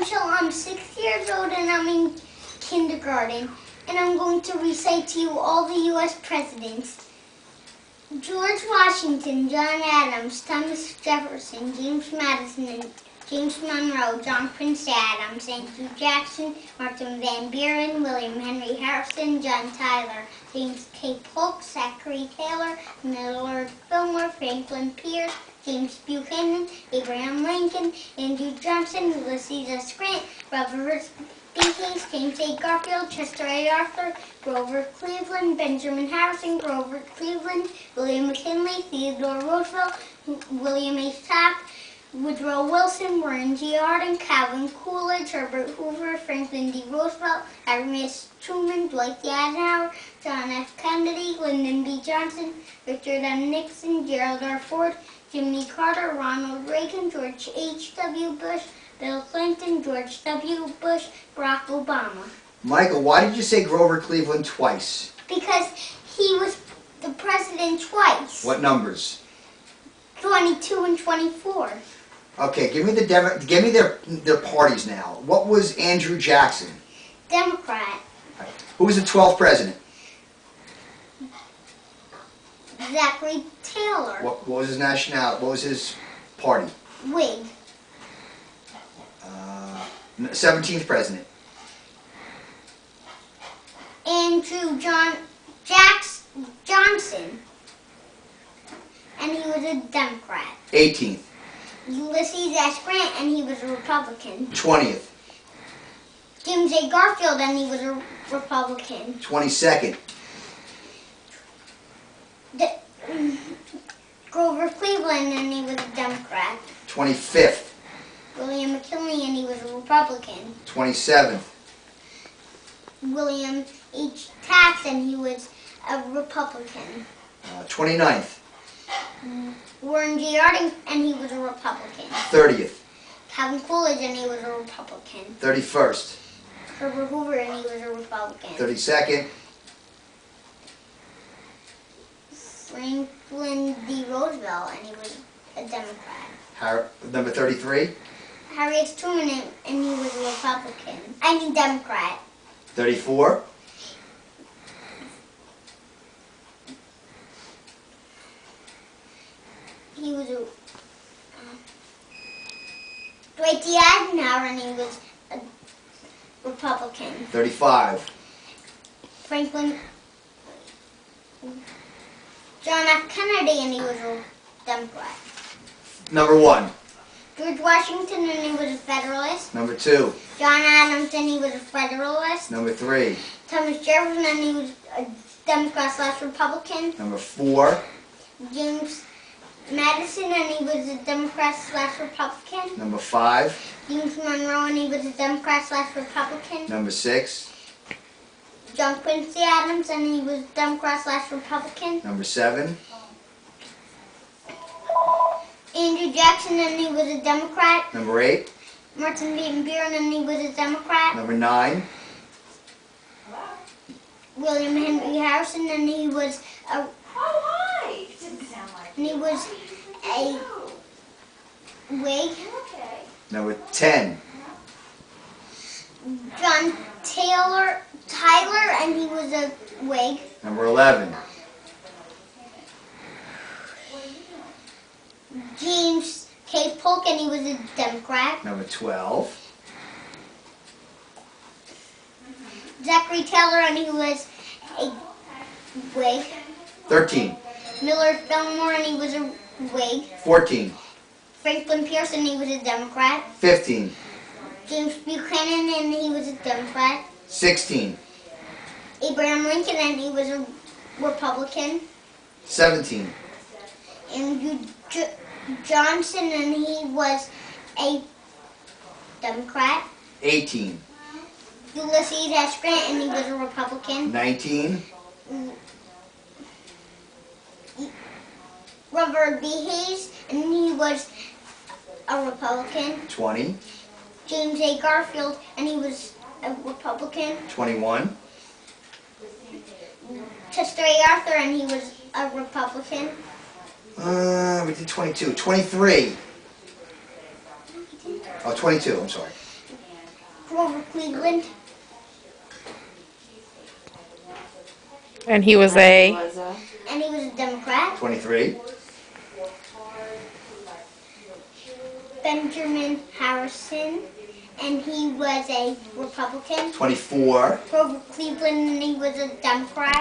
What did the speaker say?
Michelle. I'm 6 years old and I'm in kindergarten. And I'm going to recite to you all the U.S. presidents. George Washington, John Adams, Thomas Jefferson, James Madison, James Monroe, John Quincy Adams, Andrew Jackson, Martin Van Buren, William Henry Harrison, John Tyler, James K. Polk, Zachary Taylor, Millard Fillmore, Franklin Pierce, James Buchanan, Abraham Lincoln, Andrew Johnson, Ulysses S. Grant, Robert B. Hayes, James A. Garfield, Chester A. Arthur, Grover Cleveland, Benjamin Harrison, Grover Cleveland, William McKinley, Theodore Roosevelt, William H. Taft, Woodrow Wilson, Warren G. Harding, Calvin Coolidge, Herbert Hoover, Franklin D. Roosevelt, Ernest Truman, Dwight D. Eisenhower, John F. Kennedy, Lyndon B. Johnson, Richard M. Nixon, Gerald R. Ford, Jimmy Carter, Ronald Reagan, George H.W. Bush, Bill Clinton, George W. Bush, Barack Obama. Michael, why did you say Grover Cleveland twice? Because he was the president twice. What numbers? 22 and 24. Okay, give me their parties now. What was Andrew Jackson? Democrat. Who was the 12th president? Zachary Taylor. What was his nationality? What was his party? Whig. 17th president. Andrew Johnson. And he was a Democrat. 18th. Ulysses S. Grant, and he was a Republican. 20th. James A. Garfield, and he was a Republican. 22nd. Grover Cleveland, and he was a Democrat. 25th. William McKinley, and he was a Republican. 27th. William H. Taft, and he was a Republican. 29th. Warren G. Harding, and he was a Republican. 30th. Calvin Coolidge, and he was a Republican. 31st. Herbert Hoover, and he was a Republican. 32nd. Franklin D. Roosevelt, and he was a Democrat. Number 33. Harry S. Truman, and he was a Republican. I mean Democrat. 34. He was a Dwight D. Eisenhower, and he was a Republican. 35. Franklin John F. Kennedy, and he was a Democrat. Number 1. George Washington, and he was a Federalist. Number 2. John Adams, and he was a Federalist. Number 3. Thomas Jefferson, and he was a Democrat/Republican. Number 4. James Madison, and he was a Democrat/Republican. Number 5. James Monroe, and he was a Democrat/Republican. Number 6. John Quincy Adams, and he was Democrat/Republican. Number 7. Andrew Jackson, and he was a Democrat. Number 8. Martin Van Buren, and he was a Democrat. Number 9. William Henry Harrison, and he was a Whig. Number 10. John Tyler, and he was a Whig. Number 11. James K. Polk, and he was a Democrat. Number 12. Zachary Taylor, and he was a Whig. 13. Millard Fillmore, and he was a Whig. 14. Franklin Pierce, and he was a Democrat. 15. James Buchanan, and he was a Democrat. 16. Abraham Lincoln, and he was a Republican. 17. Andrew Johnson, and he was a Democrat. 18. Ulysses S. Grant, and he was a Republican. 19. Robert B. Hayes, and he was a Republican. 20. James A. Garfield, and he was a Republican. 21. Chester A. Arthur, and he was a Republican. We did 22. 23. Oh, 22, I'm sorry. Grover Cleveland. And he was And he was a Democrat. 23. Benjamin Harrison. And he was a Republican. 24. Grover Cleveland, and he was a Democrat.